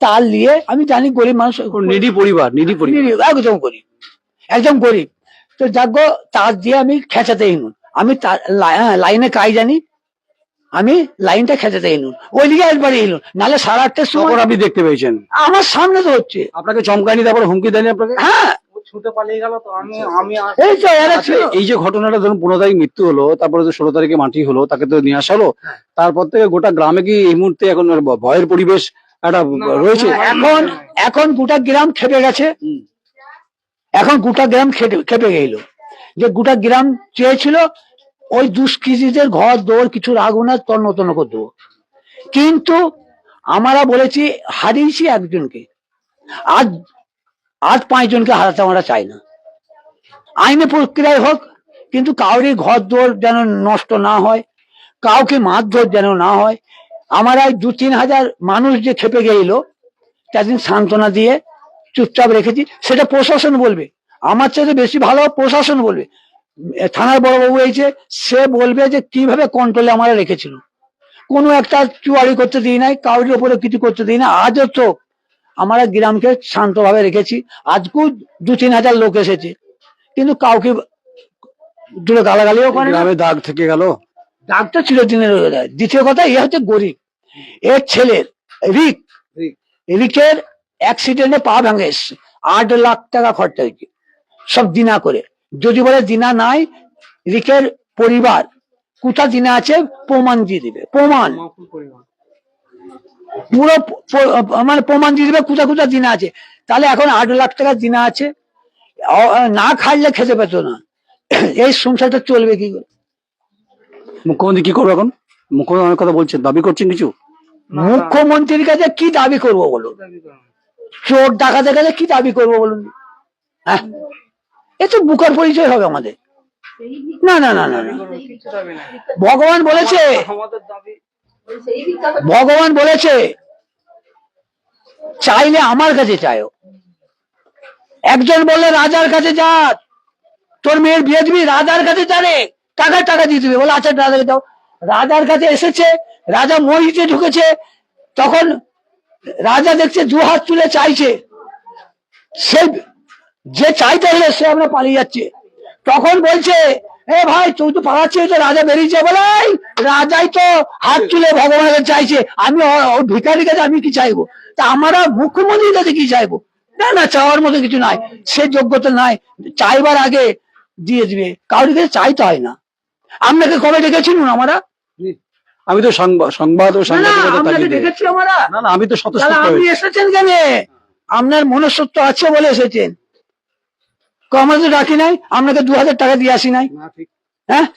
D: তার নিয়ে আমি জানি গরিব মানুষ,
C: নিডি পরিবার,
D: একদম গরিব, একদম গরিব। তো যাক তার দিয়ে আমি খেঁচাতে হিনুন, আমি লাইনে কাজ জানি, আমি লাইনটা খেঁচাতে হিনুন, ওইদিকে একবারে হিনুন, নাহলে 8:30টার সময়
C: আপনি দেখতে পেয়েছেন
D: আমার সামনে তো হচ্ছে।
C: আপনাকে চমকায়নি, তারপরে হুমকি দেয়নি আপনাকে?
D: হ্যাঁ,
A: ছুটে পালিয়ে গেল তো আমি
D: এই তো এরা ছিল।
C: এই যে ঘটনাটা ধরুন 15 তারিখ মৃত্যু হলো, তারপরে তো 16 তারিখে মাটি হলো, তাকে তো নিয়ে আসা হলো, তারপর থেকে গোটা গ্রামে কি এই মুহূর্তে এখন ভয়ের পরিবেশ একটা রয়েছে?
D: এখন গোটা গ্রাম খেপে গেছে, এখন গোটা গ্রাম খেপে গেল, যে গোটা গ্রাম চেয়েছিল ওই দুষ্কৃতীদের ঘর দৌড় কিছু রাখবো না, তন্ন তন্ন করে দেবো। কিন্তু আমরা বলেছি হারিয়েছি একজনকে, আজ 5 জনকে হারাতে আমরা চাই না। আইনে প্রক্রিয়ায় হোক, কিন্তু কাউরি ঘর দৌড় যেন নষ্ট না হয়, কাউকে মারধর যেন না হয়। আমরা 2-3 হাজার মানুষ যে খেপে গেল, তাদের সান্ত্বনা দিয়ে চুপচাপ রেখেছি। সেটা প্রশাসন বলবে, আমার চাইতে বেশি ভালো প্রশাসন বলবে। থানার বড়বাবু হয়েছে, সে বলবে যে কিভাবে কন্ট্রোলে আমরা রেখেছিল, কোনো একটা চুয়ারি করতে দিই নাই, কাউরির উপরে কিছু করতে দিই না। আজও তো আমরা গ্রামকে শান্তভাবে রেখেছি। আজকেও 2-3 হাজার লোক এসেছে, কিন্তু কাউকে দূরে গালাগালিও করে না।
C: গ্রামে দাগ থেকে গেল,
D: দাগটা চিরদিনের রয়ে যায়। দ্বিতীয় কথা, এ হচ্ছে গরিব, এর ছেলের রিকের অ্যাক্সিডেন্টে পা ভেঙে এসছে, 8 লাখ টাকা খরচা হয়েছে, সব দিনা করে। যদি বলে দিনা নাই, রিকের পরিবার কোথা দিনা আছে প্রমাণ দিয়ে দিবে, প্রমাণ পুরো মানে প্রমাণ দিয়ে দিবে কোথা কোথা দিনা আছে। তাহলে এখন 8 লাখ টাকা দিনা আছে, না খাইলে খেতে পেত না, এই সংসারটা চলবে কি করে?
C: মুখ্যমন্ত্রী কি করবে এখন? মুখ্যমন্ত্রী অনেক কথা বলছেন, দাবি করছেন কিছু?
D: মুখ্যমন্ত্রীর কাছে কি দাবি করব বলুন? চোর ডাকাতের কাছে কি দাবি করব বলুন? হ্যাঁ, এ তো বুকার পরিচয় হবে আমাদের। না না না না না। ভগবান বলেছে, ভগবান বলেছে চাইলে আমার কাছে চাইও। একজন বললে রাজার কাছে যা, তোর মেয়ের বিয়ে দিবি, রাজার কাছে জানে টাকা টাকা দিয়ে দিবে, বলে আচ্ছা রাজাকে দাও। রাজার কাছে এসেছে, রাজা মসজিদে ঢুকেছে, তখন রাজা দেখছে দু হাত তুলে চাইছে, সে যে চাইতে হলে সে আমরা পালিয়ে যাচ্ছে। তখন বলছে এ ভাই তুই তো পালাচ্ছিস, তো রাজা বেরিয়েছে, বলে এই রাজাই তো হাত তুলে ভগবানের চাইছে, আমি ভিখারির কাছে আমি কি চাইবো? তা আমরা মুখ্যমন্ত্রীর কাছে কি চাইবো? না না, চাওয়ার মতো কিছু নাই, সে যোগ্যতা নাই, চাইবার আগে দিয়ে দিবে, কারোর কাছে চাইতে হয় না। আপনাকে কবে ডেকেছিলেন আমরা?
C: আমি তো সংবাদ ও
D: না,
C: সাংবাদিকতা
D: আপনাকে
C: তাগিদে।
D: ডেকেছি আমরা।
C: না না, আমি তো
D: তাহলে
C: স্বতঃস্ফূর্ত
D: আপনি
C: হয়েছি।
D: এসেছেন কেন? আপনার মনুষ্যত্ব আছে বলে এসেছেন। আমরা তো ডাকি নাই, আপনাকে 2000 টাকা দিয়ে আসি নাই। হ্যাঁ,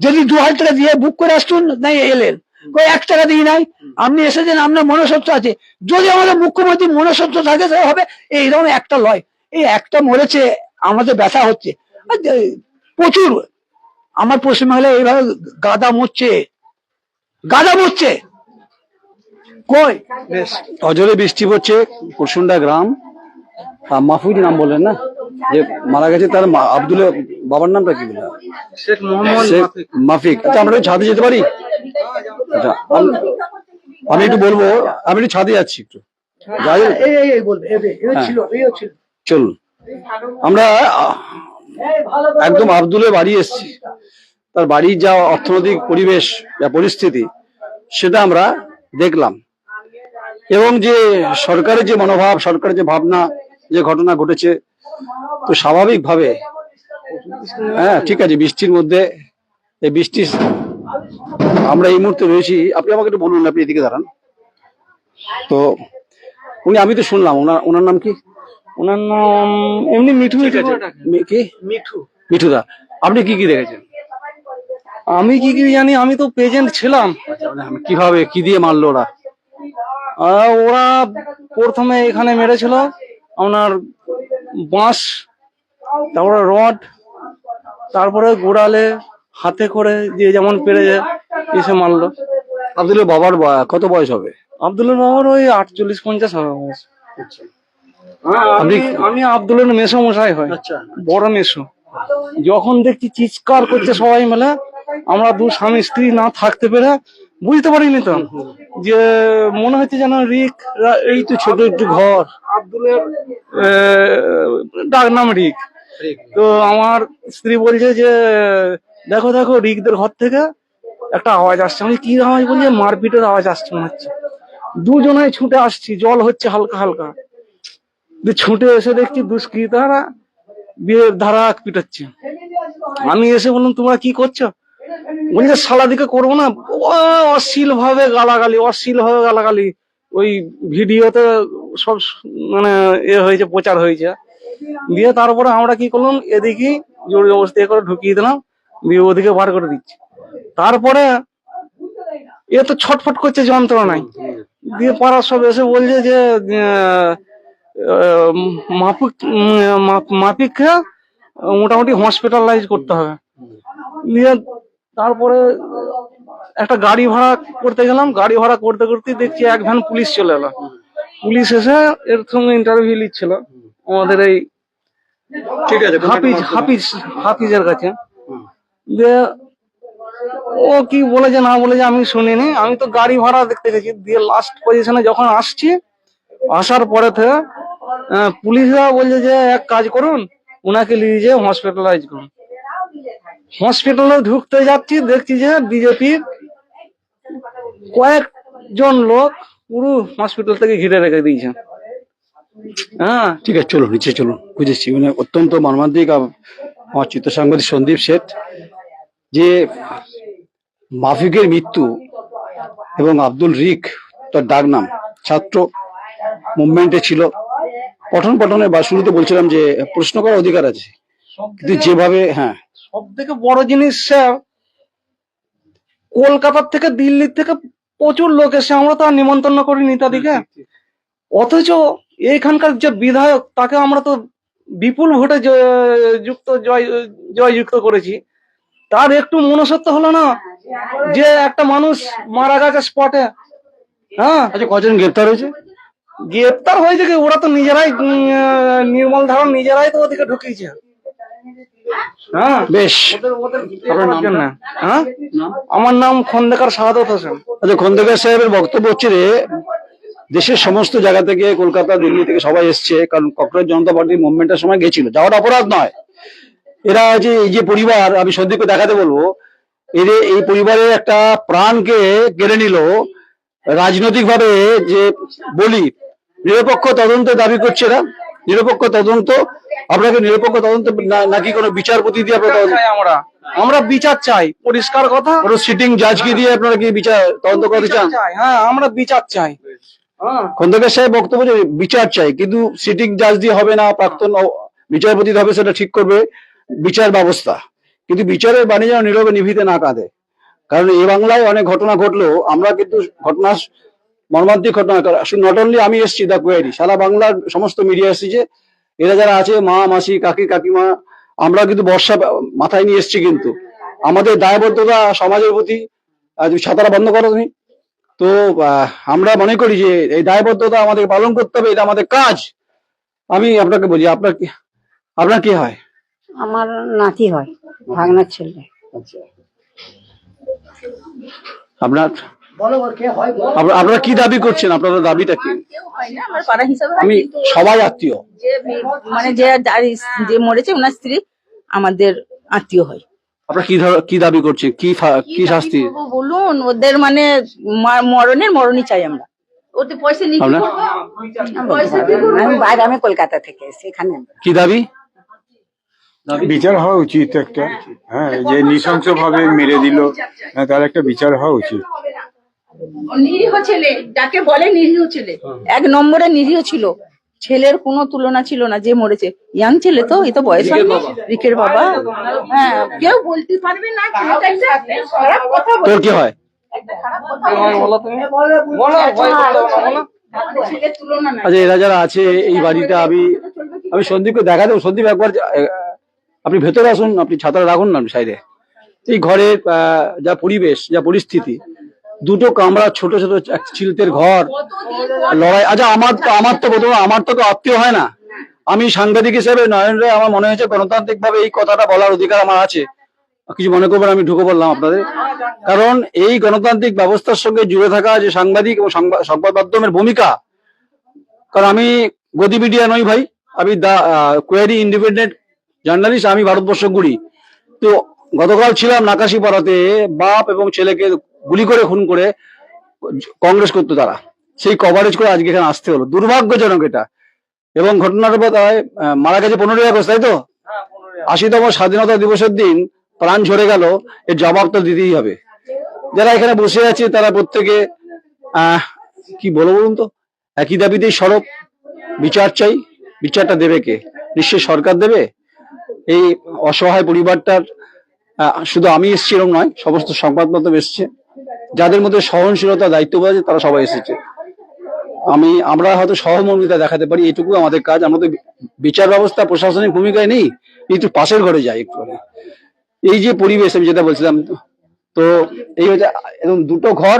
D: যদি 2000 টাকা দিয়ে বুক করে আসতুন নাই এলেন, কই 1 টাকা দিই নাই। আপনি এসেছেন, আপনার মনুষ্যত্ব আছে। যদি আমাদের মুখ্যমন্ত্রী মনুষ্যত্ব থাকে তাহলে হবে। এইরকম একটা লয়, এই একটা মরেছে, আমাদের ব্যথা হচ্ছে আর প্রচুর। আমার পশ্চিমবাংলা এইভাবে গাদা মরছে, গাদা মরছে। কই
C: অজরে বৃষ্টি পড়ছে, কুরসুন্ডা গ্রাম, মাহফুজ নাম বললেন না, যে মারা গেছে, তার আব্দুলের বাবার নামটা কি বললেন?
A: শেখ মোহাম্মদ
C: শেখ মাফিক। আচ্ছা, আমরা একটু ছাদে যেতে পারি? আচ্ছা, আমি একটু বলবো, আমি একটু ছাদে যাচ্ছি একটু, যাই হোক।
D: এই বলবে, এই ছিল, এই ছিল।
C: চলুন, আমরা একদম আব্দুলের বাড়ি এসেছি। তার বাড়ির যা অর্থনৈতিক পরিবেশ, যা পরিস্থিতি, সেটা আমরা দেখলাম। এবং যে সরকারের যে মনোভাব, সরকারের যে ভাবনা, যে ঘটনা ঘটেছে, তো স্বাভাবিকভাবে, হ্যাঁ ঠিক আছে, বৃষ্টির মধ্যে, এই বৃষ্টি আমরা এই মুহূর্তে রয়েছি। আপনি আমাকে একটু বলুন, আপনি এদিকে দাঁড়ান তো। আমি তো শুনলাম, ওনার নাম কি?
A: ওনার নাম এমনি মিঠু
C: ঠিক আছে, কি
A: মিঠু।
C: মিঠুদা, আপনি কি কি দেখেছেন?
A: আমি কি কি জানি, আমি তো প্রেজেন্ট ছিলাম।
C: কিভাবে, কি দিয়ে মারলো ওরা?
A: ওরা প্রথমে এখানে মেরেছিল আপনার বাঁশ, তারপরে রড, তারপরে গোড়ালে হাতে করে যে যেমন পেরে এসে মারলো।
C: আব্দুলের বাবার কত বয়স হবে?
A: আব্দুলের বাবার ওই 48-50 হবে বয়স। আমি আব্দুলের মেসো মশাই হয়, বড় মেসো। যখন দেখছি চিৎকার করছে সবাই মিলে, আমরা দু স্বামী স্ত্রী না থাকতে পেরে বুঝতে পারিনি তো, যে মনে হচ্ছে যেন রিক, এই তো ছোট একটু ঘর, আব্দুলের ডাক নাম রিক। তো আমার স্ত্রী বলছে যে দেখো দেখো রিকদের ঘর থেকে একটা আওয়াজ আসছে। আমি কি আওয়াজ? বলছে মারপিটের আওয়াজ আসছে মনে হচ্ছে। দুজনে ছুটে আসছি, জল হচ্ছে হালকা হালকা, ছুটে এসে দেখছি দুষ্কৃতারা বিয়ের ধারা পিটাচ্ছে। আমি এসে বললাম তোমরা কি করছো? বলছে সালা দিকে করবো না, অশ্লীল ভাবে গালাগালি, অশ্লীল ভাবে গালাগালি। ওই ভিডিওতে সব মানে হয়েছে, প্রচার হয়েছে। দিয়ে তারপরে আমরা কি করলাম, এদিকে জোর জবরদস্তি করে ঢুকিয়ে দিলাম, দিয়ে ওদিকে বার করে দিচ্ছি। তারপরে এ তো ছটফট করছে যন্ত্রণায়। দিয়ে পাড়ার সব এসে বলছে যে মাফিককে মোটামুটি হসপিটালাইজ করতে হবে। দিয়ে তারপরে একটা গাড়ি ভাড়া করতে গেলাম, গাড়ি ভাড়া করতে করতে দেখছি এক ভ্যান পুলিশ চলে এলো। পুলিশ এসে এর সঙ্গে ইন্টারভিউ নিচ্ছিল আমাদের এই
C: ঠিক আছে,
A: হাফিজের কাছে। দিয়ে ও কি বলেছে না বলেছে আমি শুনিনি, আমি তো গাড়ি ভাড়া দেখতে গেছি। দিয়ে লাস্ট পজিশনে যখন আসছি, আসার পরে থেকে পুলিশরা বলছে যে এক কাজ করুন, ওনাকে নিয়ে যেয়ে হসপিটালাইজ করুন। হসপিটালে ঢুকতে যাচ্ছি, দেখছি যে বিজেপির কয়েকজন লোক পুরো হসপিটাল থেকে ঘিরে রেখে দিয়েছে। হ্যাঁ
C: ঠিক আছে, চলুন নিচে চলুন, বুঝেছি। মানে অত্যন্ত মর্মান্তিক। আমার চিত্র সাংবাদিক সন্দীপ শেঠ, যে মাফিকের মৃত্যু এবং আব্দুল রিক, তার ডাক নাম, ছাত্র মুভমেন্টে ছিল। পঠন পঠনে বা শুরুতে বলছিলাম যে প্রশ্ন করার অধিকার আছে, কিন্তু যেভাবে, হ্যাঁ
A: সব থেকে বড় জিনিস স্যার,
F: কলকাতার থেকে দিল্লির থেকে প্রচুর লোক এসে, আমরা তো আর নিমন্ত্রণ করিনি তাদেরকে, অথচ এইখানকার যে বিধায়ক তাকে আমরা তো বিপুল ভোটে জয়যুক্ত করেছি। তার একটু মনুষ্যত্ব হলো না যে একটা মানুষ মারা গেছে স্পটে। হ্যাঁ,
C: আচ্ছা, কজন গ্রেপ্তার হয়েছে?
F: গ্রেপ্তার হয়েছে কি, ওরা তো নিজেরাই নির্মল ধারণ নিজেরাই তো ওদিকে ঢুকিয়েছে। হ্যাঁ,
C: বেশ,
F: আপনার জন্য। হ্যাঁ, আমার নাম খন্দকার শাহাদত হোসেন।
C: আচ্ছা, খন্দকার সাহেবের বক্তব্য হচ্ছে রে, দেশের সমস্ত জায়গা থেকে, কলকাতা, দিল্লি থেকে সবাই এসছে, কারণ ককরোচ জনতা পার্টির মুভমেন্টের সময় গেছিল, যাওয়াটা অপরাধ নয়। এরা যে এই যে পরিবার, আমি সন্দীপকে দেখাতে বলবো, এদের এই পরিবারের একটা প্রাণকে কেড়ে নিল রাজনৈতিক ভাবে, যে বলি নিরপেক্ষ তদন্ত দাবি করছে এরা। নিরপেক্ষ তদন্ত, আপনাকে নিরপেক্ষ তদন্ত নাকি কোনো বিচারপতি দিয়ে আপনারা
F: চাই আমরা বিচার চাই, পরিষ্কার কথা।
C: কোনো সিটিং জাজকে দিয়ে আপনারা কি বিচার তদন্ত করতে চান?
F: চাই, হ্যাঁ, আমরা বিচার চাই।
C: খন্দকার সাহেব বক্তব্য যে বিচার চাই, কিন্তু সিটিং জাজ দিয়ে হবে না, প্রাক্তন বিচারপতি হবে, সেটা ঠিক করবে বিচার ব্যবস্থা। কিন্তু বিচারের বাণী যেন নীরবে নিভিতে না কাঁদে, কারণ এই বাংলায় অনেক ঘটনা ঘটলো। আমরা কিন্তু ঘটনা, মর্মান্তিক ঘটনা, নট অনলি আমি এসেছি দা কোয়েরি, সারা বাংলার সমস্ত মিডিয়া এসেছে, এরা যারা আছে, মা, মাসি, কাকি, কাকিমা, আমরা কিন্তু বর্ষা মাথায় নিয়ে এসেছি। কিন্তু আমাদের দায়বদ্ধতা সমাজের প্রতি। তুমি ছাতাটা বন্ধ করো তুমি তো। আমরা মনে করি যে এই দায়বদ্ধতা আমাদের পালন করতে হবে, এটা আমাদের কাজ। আমি আপনাকে বলি, আপনার কি হয়?
B: আমার নাতি হয়, ভাগনার ছেলে।
C: আপনার
D: বলো কে হয় বলো।
C: আপনারা কি দাবি করছেন? আপনাদের দাবিটা কি?
E: কেউ হয় না, আমার পাড়া হিসাবে হয়,
C: আমি
E: কিন্তু
C: সবাই আত্মীয়।
E: যে মানে যে মরেছে ওনার স্ত্রী আমাদের আত্মীয় হয়।
C: আপনারা কি দাবি করছেন? কি শাস্তি?
E: কি করবো বলুন, ওদের মানে মরণই চাই আমরা। ওতে পয়সা নিয়ে কি
C: আপনার?
E: করবো? পয়সা কি করবো?
B: আমি বাইরে, আমি কলকাতা থেকে এসেছি এখানে।
C: কি দাবি?
G: বিচার হওয়া উচিত একটা, হ্যাঁ, যে নৃশংস ভাবে মেরে দিল, হ্যাঁ, তার একটা বিচার হওয়া উচিত।
E: নিরীহ ছেলে, যাকে বলে নিরীহ ছেলে, এক নম্বরে নিরীহ ছিল। ছেলের কোনো তুলনা ছিল না যে মরেছে। ইয়াং ছেলে তো, এই তো বয়স হয়নি। রিকের বাবা, হ্যাঁ, কেউ বলতে পারবে না ছেলেটা একটা খারাপ কথা
C: তোর
E: বলে।
C: কি হয়?
E: একটা খারাপ কথা বলে।
F: বলো তুমি, বলো, ভয় করতে হবে না, বলো।
E: আমাদের ছেলের তুলনা নাই।
C: আচ্ছা, এরা যারা আছে এই বাড়িটা, আমি সন্দীপকে দেখা দেবো। সন্দীপ, একবার আপনি ভেতরে আসুন, আপনি ছাতাটা রাখুন না সাইডে। এই ঘরের যা পরিবেশ, যা পরিস্থিতি, দুটো কামরা, ছোট ছোট চিলতের ঘর, লড়াই। আচ্ছা, আমার তো প্রথমে আমার তো আত্মীয় হয় না। আমি সাংবাদিক হিসেবে নয়ন রায়, আমার মনে হয়েছে গণতান্ত্রিক ভাবে এই কথাটা বলার অধিকার আমার আছে। কিছু মনে করবেন, আমি ঢুকে বললাম আপনাদের, কারণ এই গণতান্ত্রিক ব্যবস্থার সঙ্গে জুড়ে থাকা যে সাংবাদিক এবং সংবাদ মাধ্যমের ভূমিকা, কারণ আমি গদি মিডিয়া নই ভাই, আমি দা কোয়েরি ইন্ডিপেন্ডেন্ট জার্নালিস্ট, আমি ভারতবর্ষ ঘুরি। তো গতকাল ছিলাম নাকাশিপাড়াতে, বাপ এবং ছেলেকে গুলি করে খুন করে কংগ্রেস করতো তারা, সেই কভারেজ করে আজকে এখানে আসতে হলো। দুর্ভাগ্যজনক এটা। এবং ঘটনার পর মারা গেছে 15ই আগস্ট, তাই তো? 80তম স্বাধীনতা দিবসের দিন প্রাণ ঝরে গেল, এর জবাব তো দিতেই হবে। যারা এখানে বসে আছে তারা প্রত্যেকে কি বলবো বলুন তো, একই দাবিতেই সরব। বিচার চাই। বিচারটা দেবে কে? নিশ্চয়ই সরকার দেবে। এই অসহায় পরিবারটার, শুধু আমি এসেছি এরকম নয়, সমস্ত সংবাদ মাধ্যম এসছে, যাদের মধ্যে সহনশীলতা, দায়িত্ববোধ আছে, তারা সবাই এসেছে। আমরা হয়তো সহমর্মিতা দেখাতে পারি, এটুকু আমাদের কাজ। আমরা তো বিচার ব্যবস্থা, প্রশাসনিক ভূমিকায় নেই, একটু পাশের ঘরে যাই একটু। এই যে পরিবেশ, আমি যেটা বলছিলাম, তো এই হচ্ছে এরকম দুটো ঘর,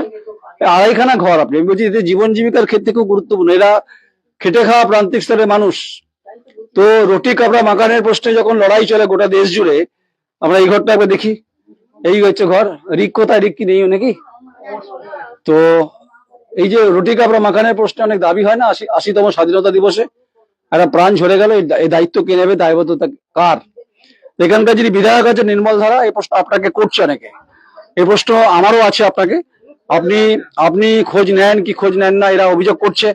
C: 2.5খানা ঘর। আপনি বলছি, এদের জীবন জীবিকার ক্ষেত্রে খুব গুরুত্বপূর্ণ। এরা খেটে খাওয়া প্রান্তিক স্তরের মানুষ। তো রুটি কাপড়া মাকানের প্রশ্নে যখন লড়াই চলে গোটা দেশ জুড়ে, আমরা এই ঘরটা একবার দেখি। এই হচ্ছে ঘর। রিক কোথায়? রিক কি নেই নাকি? তো এই যে রুটি কাপড়া মাখানের প্রশ্নে অনেক দাবি হয় না 80তম স্বাধীনতা দিবসে, একটা প্রাণ ঝরে গেল, এই দায়িত্ব কে নেবে? দায়বদ্ধতা কার? এখানকার যিনি বিধায়ক আছে নির্মল ধারা, এই প্রশ্ন আপনাকে করছে অনেকে। এই প্রশ্ন আমারও আছে আপনাকে। আপনি খোঁজ নেন কি খোঁজ নেন না, এরা অভিযোগ করছে।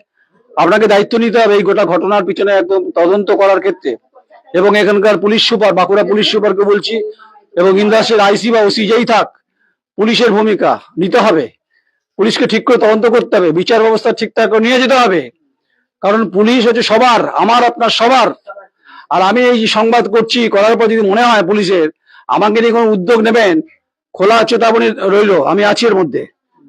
C: আপনাকে দায়িত্ব নিতে হবে এই গোটা ঘটনার পিছনে একদম তদন্ত করার ক্ষেত্রে। এবং এখানকার পুলিশ সুপার, বাঁকুড়া পুলিশ সুপারকে বলছি, এবং ইন্দাসের আইসি বা ওসি যেই থাক, পুলিশের ভূমিকা নিতে হবে। পুলিশকে ঠিক করে তদন্ত করতে হবে, বিচার ব্যবস্থা ঠিকঠাক করে নিয়ে যেতে হবে। কারণ পুলিশ হচ্ছে সবার, আমার আপনার সবার। আর আমি এই যে সংবাদ করছি, করার পর যদি মনে হয় পুলিশের আমাকে নিয়ে কোনো উদ্যোগ নেবেন, খোলা চেতাবনী রইলো, আমি আছি এর মধ্যে।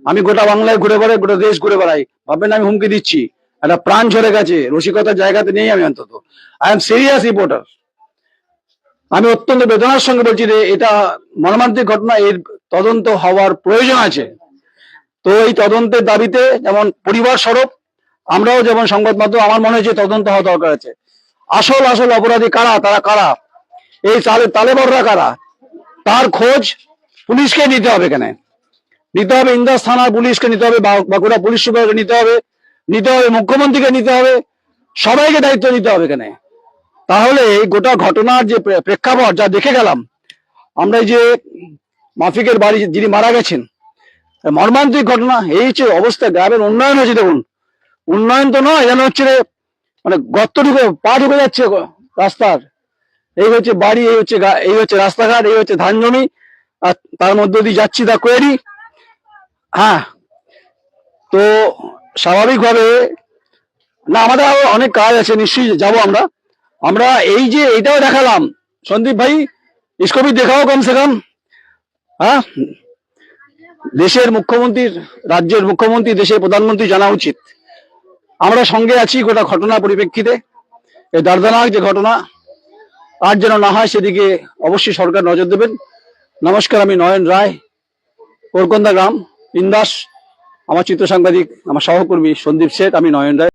C: আমি গোটা বাংলায় ঘুরে বেড়াই, গোটা দেশ ঘুরে বেড়াই, ভাববেন আমি হুমকি দিচ্ছি। একটা প্রাণ ঝরে গেছে, রসিকতার জায়গাতে নেই আমি। অন্তত আই এম সিরিয়াস রিপোর্টার। আমি অত্যন্ত বেদনার সঙ্গে বলছি যে এটা মর্মান্তিক ঘটনা, এর তদন্ত হওয়ার প্রয়োজন আছে। তো এই তদন্তের দাবিতে যেমন পরিবার স্বরূপ আমরাও যেমন সংবাদ মাধ্যম, আমার মনে হচ্ছে তদন্ত হওয়া দরকার আছে। আসল আসল অপরাধী কারা, তারা কারা, এই তালেবররা কারা, তার খোঁজ পুলিশকে নিতে হবে। এখানে নিতে হবে ইন্দাস থানার পুলিশকে নিতে হবে, বাঁকুড়া পুলিশ সুপারকে নিতে হবে, মুখ্যমন্ত্রীকে নিতে হবে, সবাইকে দায়িত্ব নিতে হবে এখানে। তাহলে এই গোটা ঘটনার যে প্রেক্ষাপট যা দেখে গেলাম আমরা, এই যে মাফিকের বাড়ি যিনি মারা গেছেন, মর্মান্তিক ঘটনা। এই হচ্ছে অবস্থা, গ্রামের উন্নয়ন হয়েছে। দেখুন, উন্নয়ন তো নয়, যেন হচ্ছে মানে গর্ত ঢুকে পা ঢুকে যাচ্ছে রাস্তার। এই হচ্ছে বাড়ি, এই হচ্ছে রাস্তাঘাট, এই হচ্ছে ধান জমি, আর তার মধ্যে দিয়ে যাচ্ছি দা কোয়েরি। হ্যাঁ, তো স্বাভাবিকভাবে না, আমাদের আরো অনেক কাজ আছে, নিশ্চয়ই যাবো আমরা। আমরা এই যে এটাও দেখালাম, সন্দীপ ভাই, इसको भी দেখাও কম সে কম। হ্যাঁ, দেশের মুখ্যমন্ত্রীর, রাজ্যের মুখ্যমন্ত্রী, দেশের প্রধানমন্ত্রী জানা উচিত আমরা সঙ্গে আছি গোটা ঘটনার পরিপ্রেক্ষিতে। এই দর্দনাক যে ঘটনা আর যেন না হয় সেদিকে অবশ্যই সরকার নজর দেবেন। নমস্কার, আমি নয়ন রায়, কোরকন্দা গ্রাম, ইন্দাস। আমার চিত্র সাংবাদিক, আমার সহকর্মী সন্দীপ শেঠ, আমি নয়ন রায়।